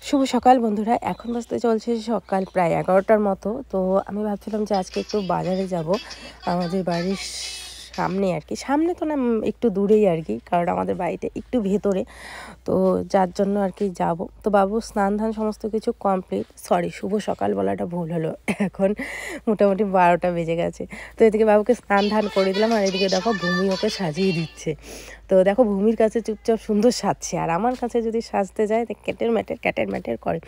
শুভ সকাল বন্ধুরা, এখন বাজতে চলছে সকাল প্রায় 11টার মতো। তো আমি ভাবছিলাম যে আজকে একটু বাজারে যাব, আমাদের বাড়ির সামনে আর কি, সামনে তো না একটু দূরেই আর কি, কারণ আমাদের বাড়িতে একটু ভেতরে, তো যার জন্য আর কি যাব। তো বাবু স্নান ধান সমস্ত কিছু কমপ্লিট, সরি শুভ সকাল বলাটা ভুল হলো, এখন মোটামুটি 12টা বেজে গেছে। তো এদিকে বাবুকে স্নান ধান করে দিলাম, আর এদিকে দেখো ভূমি ওকে সাজিয়ে দিচ্ছে। তো দেখো ভূমির কাছে চুপচাপ সুন্দর সাজছে, আর আমার কাছে যদি সাজতে যায় তো ক্যাটের ম্যাটের করে।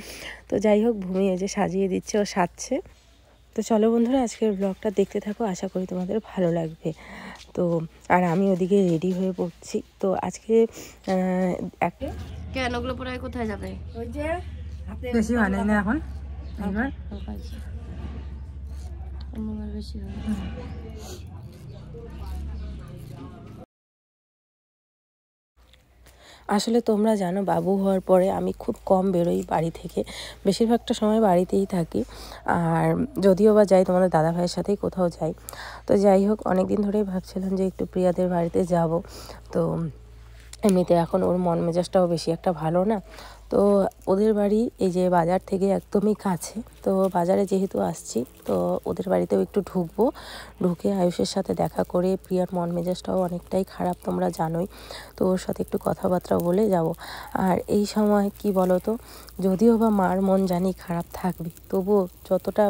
তো যাই হোক, ভূমি এই যে সাজিয়ে দিচ্ছে, ও সাজছে। তো চলো বন্ধুরা, আজকের ব্লগটা দেখতে থাকো, আশা করি তোমাদের ভালো লাগবে। তো আর আমি ওদিকে রেডি হয়ে পড়ছি। তো আজকে কেন ওগুলো পরে কোথায় যাবে? ওই যে বেশি হয় না এখন, এবার বেশি হয়। আসলে তোমরা জানো, বাবু হওয়ার পরে আমি খুব কম বেরোই বাড়ি থেকে, বেশিরভাগটা সময় বাড়িতেই থাকি। আর যদিও বা যাই তোমাদের দাদা ভাইয়ের সাথেই কোথাও যাই। তো যাই হোক, অনেক দিন ধরেই ভাবছিলাম যে একটু প্রিয়াদের বাড়িতে যাব। তো এমনিতে এখন ওর মন মেজাজটাও বেশি একটা ভালো না। তো ওদের বাড়ি এই যে বাজার থেকে একদমই কাছে, তো বাজারে যেহেতু আসছি, তো ওদের বাড়িতেও একটু ঢুকবো, ঢুকে আয়ুষের সাথে দেখা করে, প্রিয়ার মন মেজাজটাও অনেকটাই খারাপ তোমরা জানোই, তো ওর সাথে একটু কথাবার্তা বলে যাব। আর এই সময় কি বলো তো, যদিও বা মার মন জানি খারাপ থাকবে, তবুও যতটা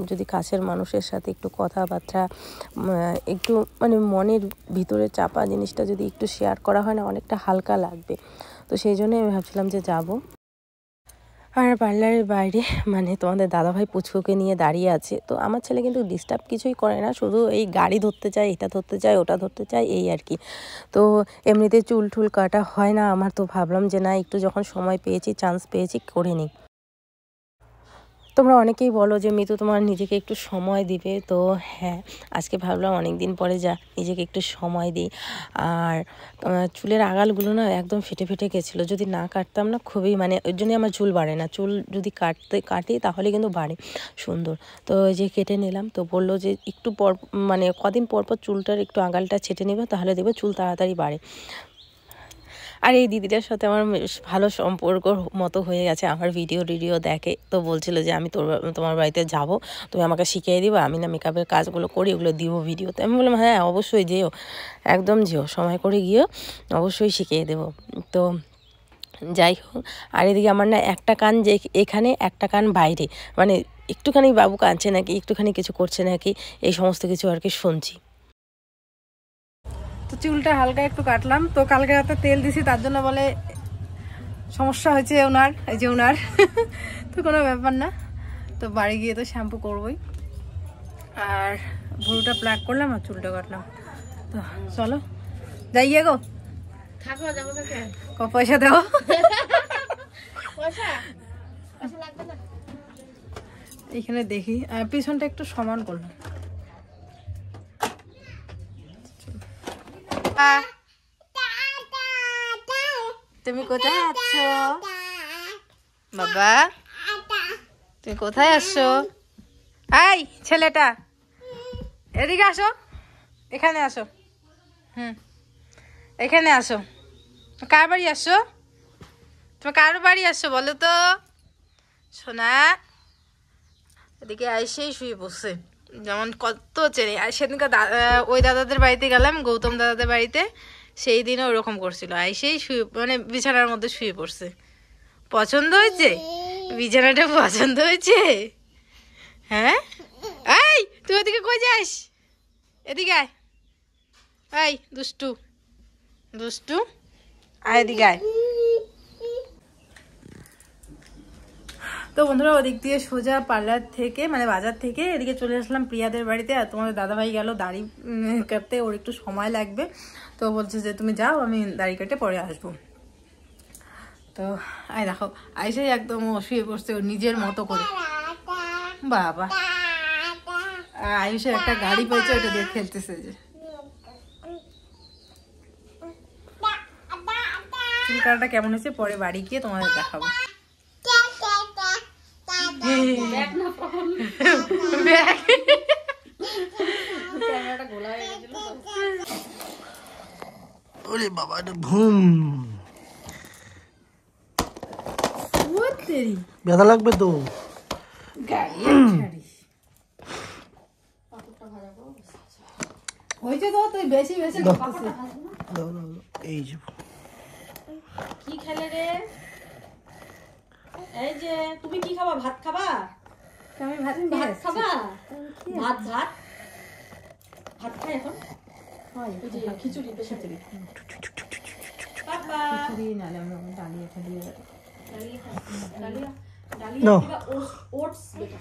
যদি কাছের মানুষের সাথে একটু কথাবার্তা, একটু মানে মনের ভিতরে চাপা জিনিসটা যদি একটু শেয়ার করা হয় না, অনেকটা হালকা লাগবে। তো সেই জন্যই আমি ভাবছিলাম যে যাব। আর পার্লারের বাইরে মানে তোমাদের দাদাভাই পুচকুকে নিয়ে দাঁড়িয়ে আছে। তো আমার ছেলে কিন্তু ডিস্টার্ব কিছুই করে না, শুধু এই গাড়ি ধরতে চায়, এটা ধরতে চায়, ওটা ধরতে চায়, এই আর কি। তো এমনিতে চুল টুল কাটা হয় না আমার, তো ভাবলাম যে না, একটু যখন সময় পেয়েছি, চান্স পেয়েছি, করে নিই। তোমরা অনেকেই বলো যে মিতু তোমার নিজেকে একটু সময় দিবে, তো হ্যাঁ, আজকে ভাবলাম অনেক দিন পরে যা নিজেকে একটু সময় দিই। আর চুলের আগালগুলো না একদম ফেটে ফেটে গেছিলো, যদি না কাটতাম না খুবই, মানে ওই জন্যই আমার চুল বাড়ে না, চুল যদি কাটি তাহলে কিন্তু বাড়ে সুন্দর। তো এই যে কেটে নিলাম, তো বললো যে একটু পর, মানে কদিন পর পর চুলটার একটু আগালটা ছেটে নেবে, তাহলে দেখবে চুল তাড়াতাড়ি বাড়ে। আর এই দিদিটার সাথে আমার বেশ ভালো সম্পর্ক মতো হয়ে গেছে, আমার ভিডিও দেখে, তো বলছিল যে আমি তোমার বাড়িতে যাব, তুমি আমাকে শিখিয়ে দিবা, আমি না মেকআপের কাজগুলো করি, ওগুলো দিব ভিডিওতে। আমি বললাম হ্যাঁ অবশ্যই যেও, একদম যেও, সময় করে গিয়েও অবশ্যই শিখিয়ে দেবো। তো যাই হোক, আর এদিকে আমার না একটা কান যে এখানে, একটা কান বাইরে, মানে একটুখানি বাবু কাঁদছে নাকি, একটুখানি কিছু করছে নাকি, এই সমস্ত কিছু আর কি শুনছি। তো চুলটা হালকা একটু কাটলাম, তো কালকে রাতে তেল দিছি, তার জন্য বলে সমস্যা হয়েছে ওনার, এই যে ওনার তো কোনো ব্যাপার না, তো বাড়ি গিয়ে তো শ্যাম্পু করবই। আর ভুরুটা প্লাক করলাম আর চুলটা কাটলাম। তো চলো যাইয়ে গো, থাকো, যাবো থেকে। পয়সা দাও। পয়সা লাগবে না। এখানে দেখি পিছনটা একটু সমান করলাম। তুমি কোথায় আছো বাবা? তুমি কোথায় আসছো? এই ছেলেটা, এদিকে আসো, এখানে আসো, এখানে আসো। কার বাড়ি আসছো? তুমি কার বাড়ি আসছো বলো তো সোনা? এদিকে আইসেই শুয়ে বসছে, যেমন কত চেনে। আর সেদিনকে ওই দাদাদের বাড়িতে গেলাম, গৌতম দাদাদের বাড়িতে, সেই দিনও ওরকম করছিল, আইসেই শুয়ে, মানে বিছানার মধ্যে শুয়ে পড়ছে। পছন্দ হয়েছে বিছানাটা? পছন্দ হয়েছে? হ্যাঁ। এই তুই ওদিকে কই যাস? এদিকে আয়, এই দুষ্টু দুষ্টু, আয় এদিকে আয়। তো বন্ধুরা, ওদিক দিয়ে সোজা পার্লার থেকে, মানে বাজার থেকে এদিকে চলে আসলাম প্রিয়াদের বাড়িতে। আর তোমাদের দাদাভাই গেল দাড়ি কাটতে, ওর একটু সময় লাগবে, তো বলছে যে তুমি যাও, আমি দাড়ি কেটে পরে আসবো। তো আয় দেখো, আইসে একদম শুয়ে পড়ছে ওর নিজের মতো করে। বাবা, আয়ুষের একটা গাড়ি পেয়েছে, ওটা দিয়ে খেলতেছে। যে চুল কাটাটা কেমন হয়েছে পরে বাড়ি গিয়ে তোমাদের দেখাবো। ওরে বাবা, ঘুম। ব্যথা লাগবে তো। হয়েছে তো তুই বেশি বেশি দাও, দাও, দাও। এই যে কি খেলে রে? এই যে তুমি কি খাবা? ভাত খাবা? আমি ভাত ভাত খাবা? ভাত ভাত ভাত খাই এখন? হয় ওই যে খিচুড়ি খিচুড়ি বাবা দিয়ে নালে আমরা ডালিয়া খালিয়ে ডালিয়া খাই ডালিয়া No. ডালিয়া ওটস বেটা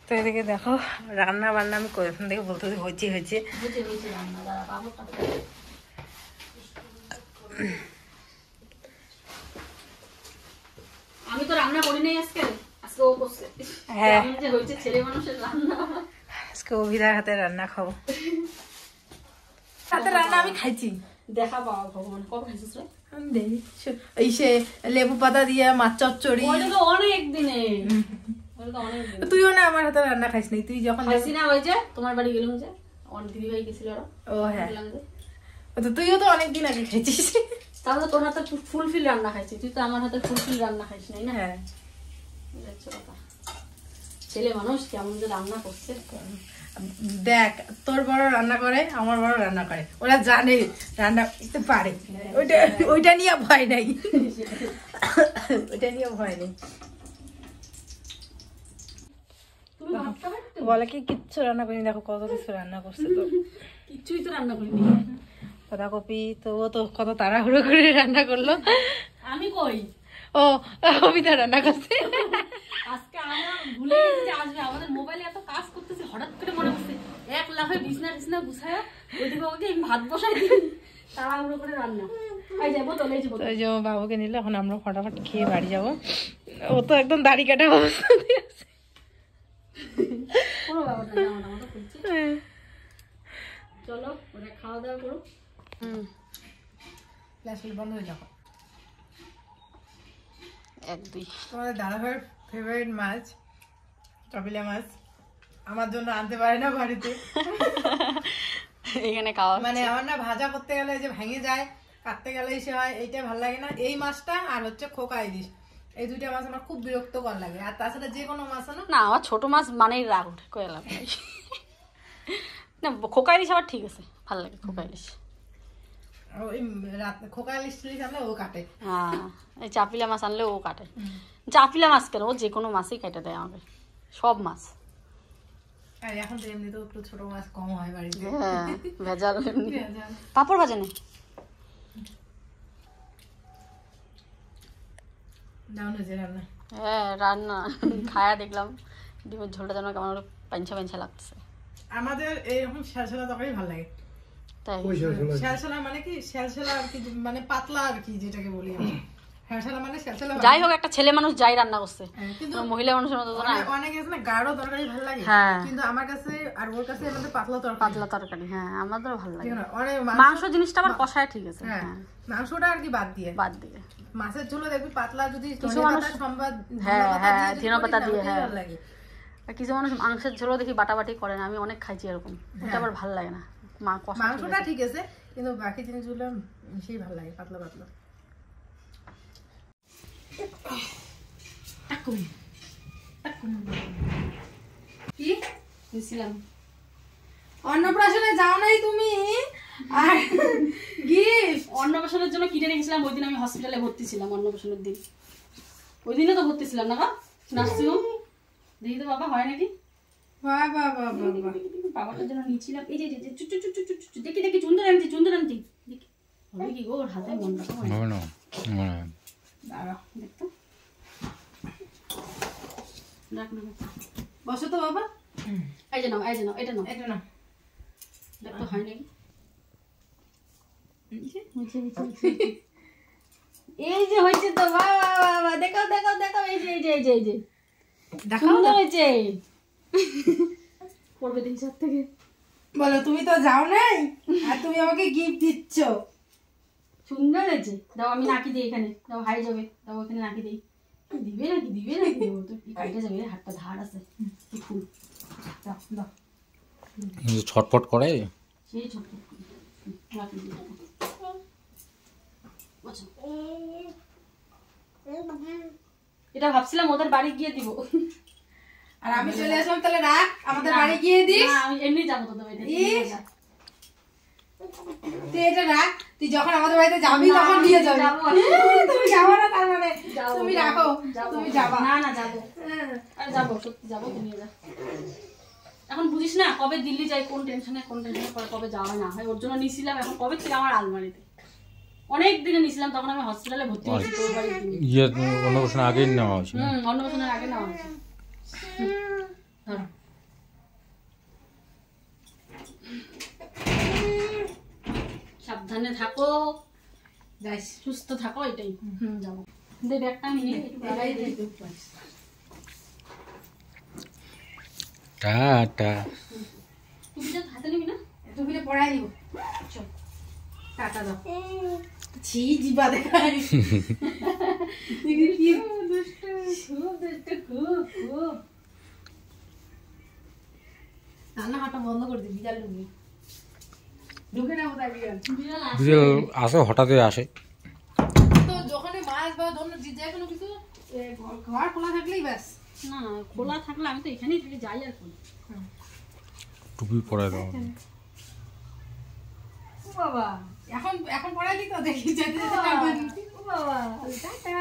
তো এদিকে দেখো রান্না বান্না আমি করে এখান থেকে বলতে হয়েছে হয়েছে হয়েছে রান্না দাঁড়া বাবুটা আমি তো রান্না করি নাই আজকে আজকে ও করছে হ্যাঁ। কেমন যে হয়েছে ছেলে মানুষের রান্না আজকে অভিদার হাতে রান্না খাবো। হাতে রান্না আমি খাইছি। দেখা পাওয়া ভগবান কবে খাইছিস রে? আমি দেখি এই সে লেবু পাতা দিয়ে মাছ চচ্চড়ি। ওটা তো অনেক দিনে ওটা তো অনেক দিন তুইও না আমার হাতে রান্না খাইস নাই, তুই যখন খাইছি না ওই যে তোমার বাড়ি গেলাম যে অনেক দিদি ভাই গেছিল ওরা ও হ্যাঁ গেলাম যে তো তুইও তো অনেকদিন আগে খাইছিস। তাহলে তোর হাতে ফুলফিল রান্না খাইছি তুই তো আমার হাতে ফুলফিল রান্না খাইস নাই না হ্যাঁ এই হচ্ছে কথা। ছেলে মানুষ কেমন যে রান্না করছে দেখ তোর বড় রান্না করে আমার বড় রান্না করে, ওরা জানে রান্না করতে পারে, ওইটা ওইটা নিয়ে ভয় নাই। ওইটা নিয়ে ভয় নেই। তুমি ভাত খাবে বলে কি কিচ্ছু রান্না করিনি, দেখো কত কিছু রান্না করছে তো। কিচ্ছুই তো রান্না করিনি বাঁধাকপি তো ও তো কত তাড়াহুড়ো করে রান্না করলো। আমি কই ও অমিতা রান্না করছে। আজকে আমরা ভুলে গেছি যে আসবে আমাদের মোবাইলে এত কাজ করতেছে হঠাৎ করে মনে পড়ছে এক লাফে বিছনা টিছনা গুছায় ওইদিকে ওকে ভাত বসাই দিই তাড়াহুড়ো করে রান্না এই যে বোতল এই যে তো বোতল এই যে আমার বাবুকে নিলে এখন আমরা ফটাফট খেয়ে বাড়ি যাবো। ও তো একদম দাড়ি কাটা অবস্থা দিয়ে আছে। কোনো ব্যাপার না জামা টামা তো খুলছি চলো ওরা খাওয়া দাওয়া করো গ্যাস বন্ধ হয়ে যাবো। এক দুই তোমাদের দাদাভাইয়ের ফেভারিট মাছ কাপিলা মাছ আমার জন্য আনতে পারে না বাড়িতে। এখানে খাওয়া মানে আমার না ভাজা করতে গেলে যে ভেঙে যায়, কাটতে গেলে সে হয়, এইটা ভালো লাগে না। এই মাছটা আর হচ্ছে খোকা ইলিশ, এই দুইটা মাছ আমার খুব বিরক্তকর লাগে। আর তাছাড়া যে কোনো মাছ না না আমার ছোট মাছ মানেই রাগ উঠে কয়লা না খোকা ইলিশ আবার ঠিক আছে ভালো লাগে খোকা ইলিশ ওই খোকা ইলিশ টিলিশ আনলে ও কাটে। হ্যাঁ এই চাপিলা মাছ আনলে ও কাটে চাপিলা মাছ কেন ও যে কোনো মাছই কেটে দেয় আমাকে সব মাছ আর এখন তো এমনিতেও একটু ছোট মাছ কম হয় বাড়িতে। হ্যাঁ ভেজাল পাপড় ভাজা নেই দাও না যে রান্না হ্যাঁ রান্না খায়া দেখলাম ডিমের ঝোলটা যেন কেমন পাঞ্ছা পাঞ্ছা লাগছে আমাদের এইরকম শ্যালশালা তরকারি ভালো লাগে। তাই শ্যালশালা মানে কি শ্যালশালা আর কি, মানে পাতলা আর কি যেটাকে বলি আমি। শ্যালশালা মানে শ্যালশালা যাই হোক একটা ছেলে মানুষ যাই রান্না করছে কিন্তু মহিলা মানুষের মতো তো না অনেক আছে না গাঢ় তরকারি ভালো লাগে, হ্যাঁ। কিন্তু আমার কাছে আর ওর কাছে আমাদের পাতলা তরকারি পাতলা তরকারি হ্যাঁ আমাদেরও ভালো লাগে ঠিক না? অনেক মাংস জিনিসটা আবার কষায় ঠিক আছে হ্যাঁ হ্যাঁ মাংসটা আর কি বাদ দিয়ে বাদ দিয়ে মাছের ঝোলে দেখবি পাতলা যদি কিছু মানুষ হ্যাঁ হ্যাঁ ধনেপাতা দিয়ে হ্যাঁ ভালো লাগে। আর কিছু মানুষ মাংসের ঝোলও দেখি বাটাবাটি করে না আমি অনেক খাইছি এরকম ওটা আবার ভালো লাগে না মা কষা মাংসটা ঠিক আছে কিন্তু বাকি জিনিসগুলো সেই ভালো লাগে পাতলা পাতলা। কি দিছিলাম অন্নপ্রাশনে যাও নাই তুমি? আর গিফট অন্নপ্রাশনের জন্য কিনে রেখেছিলাম ওই দিন আমি হসপিটালে ভর্তি ছিলাম অন্নপ্রাশনের দিন ওই দিনে তো ভর্তি ছিলাম না গা নার্সিংহোম দেখি তো বাবা হয় নাকি বাহ বাহ বাহ বাহ বাহ। বাবাটার জন্য নিয়েছিলাম এই যে চু চু চু চু চু দেখি দেখি চুন্দর আনছি দেখি হবে কি গো ওর হাতে মন রাখো দাঁড়াও দেখতো রাখ না বসো তো বাবা। এই যে নাও এটা নাও এটা না দেখতো হয় নাকি এই যে হয়েছে তো বাবা দেখাও দেখাও দেখাও এই যে এই যে এই যে এই যে দেখাও সুন্দর হয়েছে পড়বে দিন সাত থেকে বলো তুমি তো যাও নাই আর তুমি আমাকে গিফট দিচ্ছ। সুন্দর হয়েছে দাও আমি নাকি দিই এখানে দাও হাই যাবে দাও এখানে নাকি দিই দিবে নাকি দেবো তো কি কাটে যাবে হাতটা ধার আছে কি ফুল দাও দাও ছটফট করে সেই ছোট নাকি দিই আচ্ছা এটা ভাবছিলাম ওদের বাড়ি গিয়ে দিব। আর আমি চলে আসলাম, তাহলে রাখ আমাদের বাড়ি গিয়ে দিস। না আমি এমনি যাবো তোদের বাড়িতে। তুই এটা রাখ, তুই যখন আমাদের বাড়িতে যাবি তখন নিয়ে যাবি। তুমি যাবো না তার মানে? তুমি রাখো, তুমি যাবা। না না যাবো, আরে যাবো, সত্যি যাবো, তুই নিয়ে যা। এখন বুঝিস না কবে দিল্লি যাই, কোন টেনশনে পরে কবে যাওয়া না হয়। ওর জন্য নিছিলাম, এখন কবে ছিল আমার আলমারিতে অনেক দিনে নিছিলাম, তখন আমি হসপিটালে ভর্তি হয়েছি তোর বাড়ির দিনে। ইয়ে অন্নপ্রাশন আগেই নেওয়া হয়েছে। অন্নপ্রাশনের আগে নেওয়া হয়েছে। ধরো সাবধানে থাকো, যাইস, সুস্থ থাকো, এটাই। যাবো দে ব্যাগটা আমি নিয়ে টাটা। টুপিটা হাতে নিবি না? টুপিটা পরাই দিব। চল টাটা দাও। ছি জিবা দেখাই। রান্না হাঁটা বন্ধ করে দিবি, বিড়াল ঢুকবি, ঢুকে না কোথায় বিড়াল। বিড়াল আসে, হঠাৎই আসে। তো যখনই মাছ বা ধরুন যে কোনো কিছু ঘর খোলা থাকলেই ব্যাস। না খোলা থাকলে আমি তো এখানেই থেকে যাই আর করি। টুপি পরাই দাও। ও বাবা, এখন এখন পড়াই দিত, দেখি যেতে যেতে পারবেন। ও বাবা, টাটা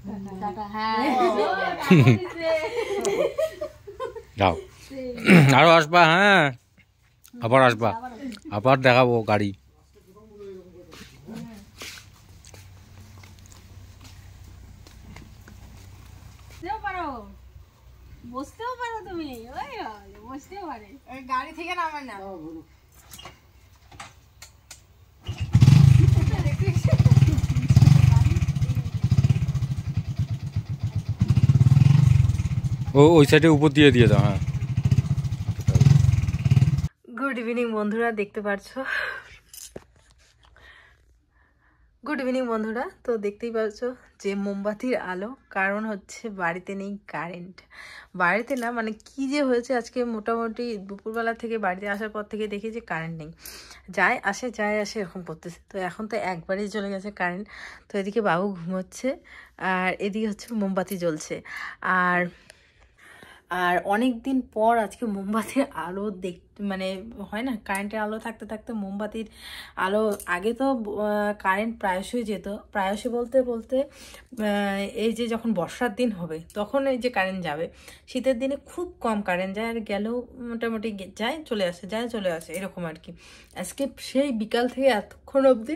টাটা টাটা। হ্যাঁ যাও, আরো আসবা। হ্যাঁ, আবার আসবা, আবার দেখাবো গাড়ি। বসতেও পারো তুমি, ওই বসতেও পারে। গাড়ি থেকে নামাই না। ওই সাইডে উপর দিয়ে দিয়ে দাও। হ্যাঁ, গুড ইভিনিং বন্ধুরা, দেখতে পারছো। গুড ইভিনিং বন্ধুরা, তো দেখতেই পাচ্ছো যে মোমবাতির আলো, কারণ হচ্ছে বাড়িতে নেই কারেন্ট। বাড়িতে না মানে কি যে হয়েছে আজকে, মোটামুটি দুপুরবেলা থেকে বাড়িতে আসার পর থেকে দেখি যে কারেন্ট নেই, যায় আসে এরকম করতেছে। তো এখন তো একবারেই চলে গেছে কারেন্ট। তো এদিকে বাবু ঘুমোচ্ছে আর এদিকে হচ্ছে মোমবাতি জ্বলছে। আর অনেক দিন পর আজকে মোমবাতির আলো মানে হয় না, কারেন্টের আলো থাকতে থাকতে মোমবাতির আলো। আগে তো কারেন্ট প্রায়শই যেত, প্রায়শই বলতে বলতে এই যে যখন বর্ষার দিন হবে তখন এই যে কারেন্ট যাবে। শীতের দিনে খুব কম কারেন্ট যায়, আর গেলেও মোটামুটি যায় চলে আসে, যায় চলে আসে, এরকম আর কি। আজকে সেই বিকাল থেকে এতক্ষণ অবধি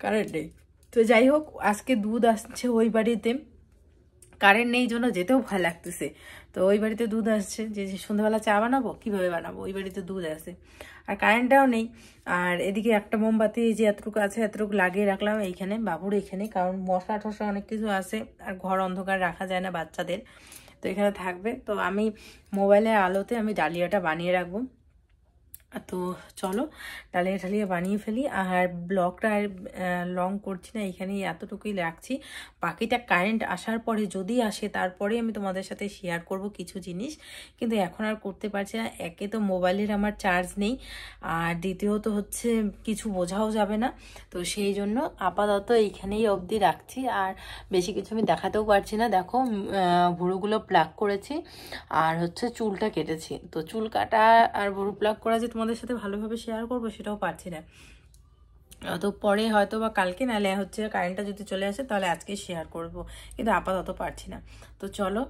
কারেন্ট নেই। তো যাই হোক, আজকে দুধ আসছে ওই বাড়িতে, কারেন্ট নেই জন্য যেতেও ভয় লাগতেছে। তো ওই বাড়িতে দুধ আসছে, যে সন্ধ্যাবেলা চা বানাবো, কীভাবে বানাবো, ওই বাড়িতে দুধ আসে আর কারেন্টটাও নেই। আর এদিকে একটা মোমবাতি যে এতটুকু আছে এতটুকু লাগিয়ে রাখলাম এইখানে, বাবুর এখানে, কারণ মশলা টশলা অনেক কিছু আছে আর ঘর অন্ধকার রাখা যায় না বাচ্চাদের, তো এখানে থাকবে। তো আমি মোবাইলের আলোতে আমি ডালিয়াটা বানিয়ে রাখবো। তো চলো ডালিয়া ঠালিয়া বানিয়ে ফেলি। আর ব্লগটা আর লং করছি না, এখানেই এতটুকুই রাখছি। বাকিটা কারেন্ট আসার পরে যদি আসে তারপরে আমি তোমাদের সাথে শেয়ার করব কিছু জিনিস, কিন্তু এখন আর করতে পারছি না। একে তো মোবাইলের আমার চার্জ নেই, আর দ্বিতীয়ত হচ্ছে কিছু বোঝাও যাবে না। তো সেই জন্য আপাতত এইখানেই অবধি রাখছি, আর বেশি কিছু আমি দেখাতেও পারছি না। দেখো ভুরুগুলো প্লাগ করেছি আর হচ্ছে চুলটা কেটেছি। তো চুল কাটা আর ভুরু প্লাগ করা যে তোমাদের সাথে ভালোভাবে শেয়ার করবো সেটাও পারছি না। তো পরে হয়তো বা কালকে, নাহলে হচ্ছে কারেন্টটা যদি চলে আসে তাহলে আজকে শেয়ার করব, কিন্তু আপাতত পারছি না। তো চলো,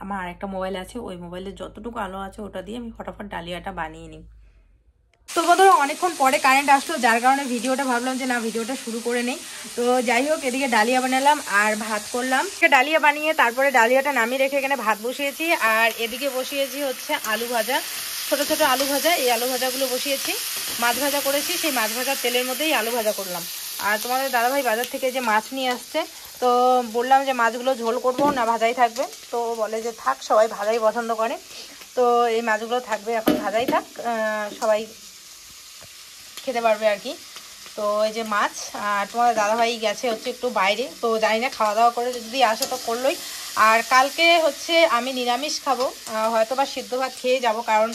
আমার আরেকটা মোবাইল আছে, ওই মোবাইলে যতটুকু আলো আছে ওটা দিয়ে আমি ফটাফট ডালিয়াটা বানিয়ে নিই। তো বন্ধুরা অনেকক্ষণ পরে কারেন্ট আসলো, যার কারণে ভিডিওটা ভাবলাম যে না ভিডিওটা শুরু করে নেই। তো যাই হোক, এদিকে ডালিয়া বানালাম আর ভাত করলাম। ডালিয়া বানিয়ে তারপরে ডালিয়াটা নামিয়ে রেখে এখানে ভাত বসিয়েছি, আর এদিকে বসিয়েছি হচ্ছে আলু ভাজা, ছোট ছোট আলু ভাজা। এই আলু ভাজাগুলো বসিয়েছি, মাছ ভাজা করেছি, সেই মাছ ভাজার তেলের মধ্যেই আলু ভাজা করলাম। আর তোমাদের দাদাভাই বাজার থেকে যে মাছ নিয়ে আসছে, তো বললাম যে মাছগুলো ঝোল করবো না ভাজাই থাকবে, তো বলে যে থাক, সবাই ভাজাই পছন্দ করে, তো এই মাছগুলো থাকবে, এখন ভাজাই থাক, সবাই খেতে পারবে আর কি। তো এই যে মাছ, আর তোমাদের দাদাভাই গেছে হচ্ছে একটু বাইরে, তো জানি না খাওয়া দাওয়া করে যদি আসে তো করলোই। আর কালকে হচ্ছে আমি নিরামিষ খাবো, হয়তো বা সিদ্ধ ভাত খেয়ে যাব, কারণ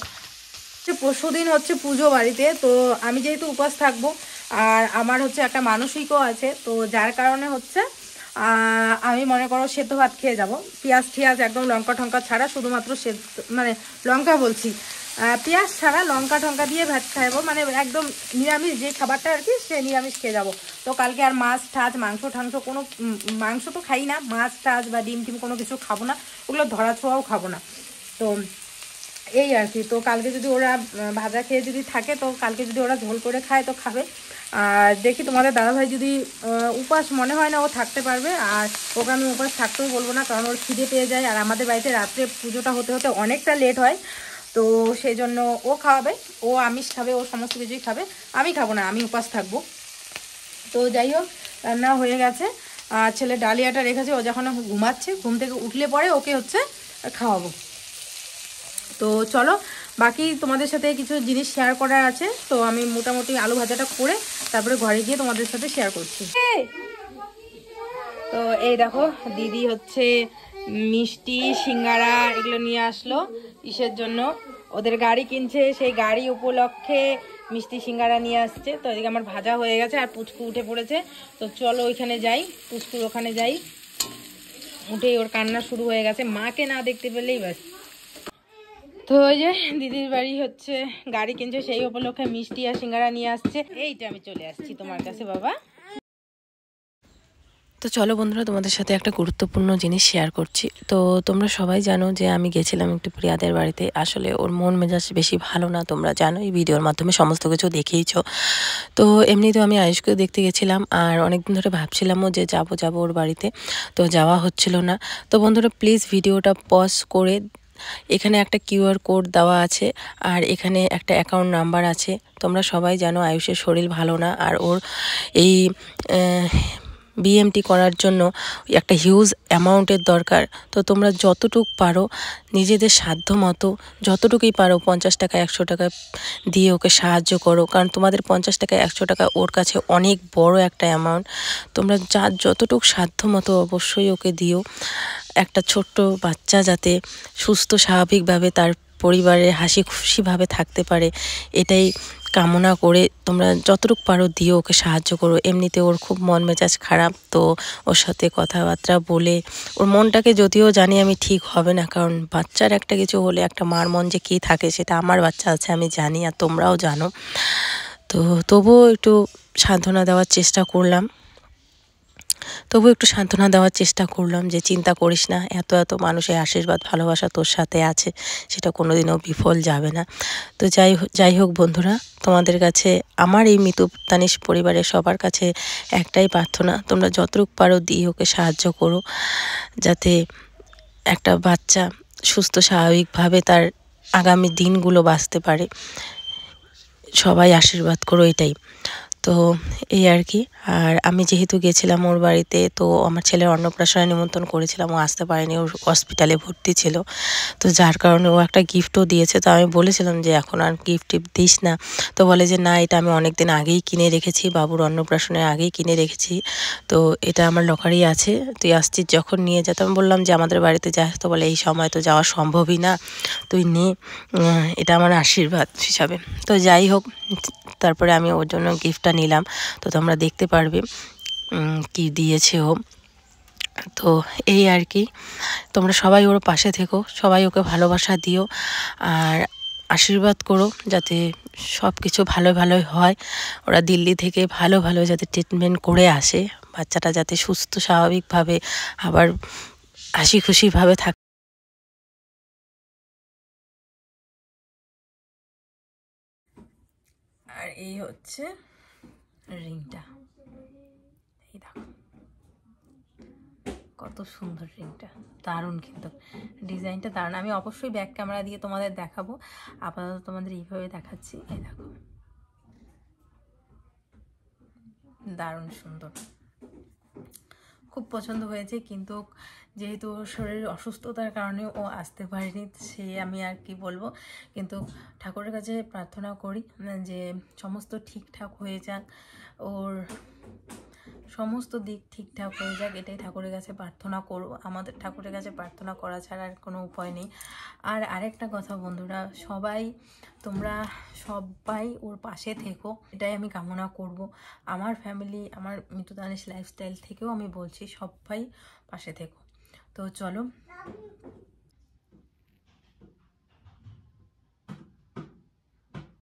পরশুদিন হচ্ছে পুজো বাড়িতে। তো আমি যেহেতু উপাস থাকবো, আর আমার হচ্ছে একটা মানসিকও আছে, তো যার কারণে হচ্ছে আমি মনে করো সেদ্ধ ভাত খেয়ে যাব, পেঁয়াজ টিয়াজ একদম লঙ্কা টঙ্কা ছাড়া, শুধুমাত্র সেদ্ধ মানে লঙ্কা বলছি পেঁয়াজ ছাড়া লঙ্কা টঙ্কা দিয়ে ভাত খাইবো, মানে একদম নিরামিষ যে খাবারটা আর কি সে নিরামিষ খেয়ে যাবো। তো কালকে আর মাছ টাছ মাংস ঠাংস কোনো মাংস তো খাই না, মাছ টাছ বা ডিম টিম কোনো কিছু খাবো না, ওগুলো ধরা ছোঁয়াও খাবো না। তো এই আর কি। তো কালকে যদি ওরা ভাজা খেয়ে যদি থাকে, তো কালকে যদি ওরা ঝোল করে খায় তো খাবে। আর দেখি তোমাদের দাদাভাই যদি উপাস মনে হয় না ও থাকতে পারবে, আর ওকে আমি উপাস থাকতেও বলবো না, কারণ ওর খিদে পেয়ে যায়। আর আমাদের বাড়িতে রাত্রে পুজোটা হতে হতে অনেকটা লেট হয়, তো সেই জন্য ও খাওয়াবে, ও আমিষ খাবে, ও সমস্ত কিছুই খাবে, আমি খাবো না, আমি উপাস থাকবো। তো যাই হোক, রান্না হয়ে গেছে। আর ছেলে ডালিয়াটা রেখেছে, ও যখন ঘুমাচ্ছে, ঘুম থেকে উঠলে পরে ওকে হচ্ছে খাওয়াবো। তো চলো, বাকি তোমাদের সাথে কিছু জিনিস শেয়ার করার আছে, তো আমি মোটামুটি আলু ভাজাটা করে তারপরে ঘরে গিয়ে তোমাদের সাথে শেয়ার করছি। তো এই দেখো, দিদি হচ্ছে মিষ্টি সিঙ্গারা এগুলো নিয়ে আসলো ইসের জন্য, ওদের গাড়ি কিনছে, সেই গাড়ি উপলক্ষে মিষ্টি সিঙ্গারা নিয়ে আসছে। তো এদিকে আমার ভাজা হয়ে গেছে, আর পুচকু উঠে পড়েছে। তো চলো ওইখানে যাই, পুচকুর ওখানে যাই। উঠেই ওর কান্না শুরু হয়ে গেছে, মাকে না দেখতে পেলেই ব্যাস। তো ওই যে দিদির বাড়ি হচ্ছে গাড়ি কিনছে, সেই উপলক্ষে মিষ্টি আর সিঙ্গারা নিয়ে আসছে। এইটা আমি চলে আসছি তোমার কাছে বাবা। তো চলো বন্ধুরা, তোমাদের সাথে একটা গুরুত্বপূর্ণ জিনিস শেয়ার করছি। তো তোমরা সবাই জানো যে আমি গেছিলাম একটু প্রিয়াদের বাড়িতে, আসলে ওর মন মেজাজ বেশি ভালো না, তোমরা জানো, এই ভিডিওর মাধ্যমে সমস্ত কিছু দেখেইছো। তো এমনিতেও আমি আয়ুষকেও দেখতে গেছিলাম, আর অনেকদিন ধরে ভাবছিলামও যে যাবো ওর বাড়িতে, তো যাওয়া হচ্ছিল না। তো বন্ধুরা প্লিজ ভিডিওটা পজ করে, এখানে একটা কিউআর কোড দেওয়া আছে, আর এখানে একটা অ্যাকাউন্ট নাম্বার আছে। তোমরা সবাই জানো আয়ুষের শরীর ভালো না, আর ওর এই বিএমটি করার জন্য একটা হিউজ অ্যামাউন্টের দরকার। তো তোমরা যতটুকু পারো নিজেদের সাধ্য মতো যতটুকুই পারো 50 টাকা 100 টাকা দিয়ে ওকে সাহায্য করো, কারণ তোমাদের 50 টাকা 100 টাকা ওর কাছে অনেক বড় একটা অ্যামাউন্ট। তোমরা যতটুকু সাধ্য মতো অবশ্যই ওকে দিও। একটা ছোট্ট বাচ্চা যাতে সুস্থ স্বাভাবিকভাবে তার পরিবারে হাসি খুশিভাবে থাকতে পারে, এটাই কামনা করে তোমরা যতটুকু পারো দিও, ওকে সাহায্য করো। এমনিতে ওর খুব মন মেজাজ খারাপ, তো ওর সাথে কথাবার্তা বলে ওর মনটাকে, যদিও জানি আমি ঠিক হবে না, কারণ বাচ্চার একটা কিছু হলে একটা মার মন যে কী থাকে সেটা আমার বাচ্চা আছে আমি জানি, আর তোমরাও জানো। তো তবুও একটু সান্ত্বনা দেওয়ার চেষ্টা করলাম, যে চিন্তা করিস না, এত এত মানুষের আশীর্বাদ ভালোবাসা তোর সাথে আছে, সেটা কোনোদিনও বিফল যাবে না। তো যাই হোক বন্ধুরা, তোমাদের কাছে আমার এই মিতু তানিশ পরিবারের সবার কাছে একটাই প্রার্থনা, তোমরা যতটুকু পারো দিয়ে ওকে সাহায্য করো, যাতে একটা বাচ্চা সুস্থ স্বাভাবিকভাবে তার আগামী দিনগুলো বাঁচতে পারে। সবাই আশীর্বাদ করো, এটাই। তো এই আর কি। আর আমি যেহেতু গেছিলাম ওর বাড়িতে, তো আমার ছেলের অন্নপ্রাশনে নিমন্ত্রণ করেছিলাম, ও আসতে পারেনি, ওর হসপিটালে ভর্তি ছিল, তো যার কারণে ও একটা গিফটও দিয়েছে। তো আমি বলেছিলাম যে এখন আর গিফট দিস না, তো বলে যে না, এটা আমি অনেক দিন আগেই কিনে রেখেছি, বাবুর অন্নপ্রাশনের আগেই কিনে রেখেছি, তো এটা আমার লকারেই আছে, তুই আসছিস যখন নিয়ে যা। তো আমি বললাম যে আমাদের বাড়িতে যাস, তো বলে এই সময় তো যাওয়া সম্ভবই না, তুই নে, এটা আমার আশীর্বাদ হিসাবে। তো যাই হোক, তারপরে আমি ওর জন্য গিফটটা নিলাম, তো তোমরা দেখতে পারবে কি দিয়েছে ও। তো এই আর কি, তোমরা সবাই ওর পাশে থেকো, সবাই ওকে ভালোবাসা দিও, আর আশীর্বাদ করো যাতে সব কিছু ভালোই হয়। ওরা দিল্লি থেকে ভালো যাতে ট্রিটমেন্ট করে আসে, বাচ্চাটা যাতে সুস্থ স্বাভাবিকভাবে আবার হাসি খুশিভাবে থাকে। আর এই হচ্ছে রিংটা, এই দেখো কত সুন্দর রিংটা, দারুণ, কিন্তু ডিজাইনটা দারুণ। আমি অবশ্যই ব্যাক ক্যামেরা দিয়ে তোমাদের দেখাবো, আপাতত তোমাদের এইভাবে দেখাচ্ছি। এই দেখো, দারুণ সুন্দর, খুব পছন্দ হয়েছে। কিন্তু যেহেতু ওর শরীর অসুস্থতার কারণে ও আসতে পারেনি, সে আমি আর কি বলবো। কিন্তু ঠাকুরের কাছে প্রার্থনা করি যে সমস্ত ঠিকঠাক হয়ে যাক, ওর সমস্ত দিক ঠিকঠাক হয়ে যাক, এটাই ঠাকুরের কাছে প্রার্থনা করব। আমাদের ঠাকুরের কাছে প্রার্থনা করা ছাড়া আর কোনো উপায় নেই। আর আরেকটা কথা বন্ধুরা, তোমরা সবাই ওর পাশে থেকো, এটাই আমি কামনা করব। আমার ফ্যামিলি, আমার মিতু দানিশ লাইফস্টাইল থেকেও আমি বলছি, সবাই পাশে থেকো। তো চলো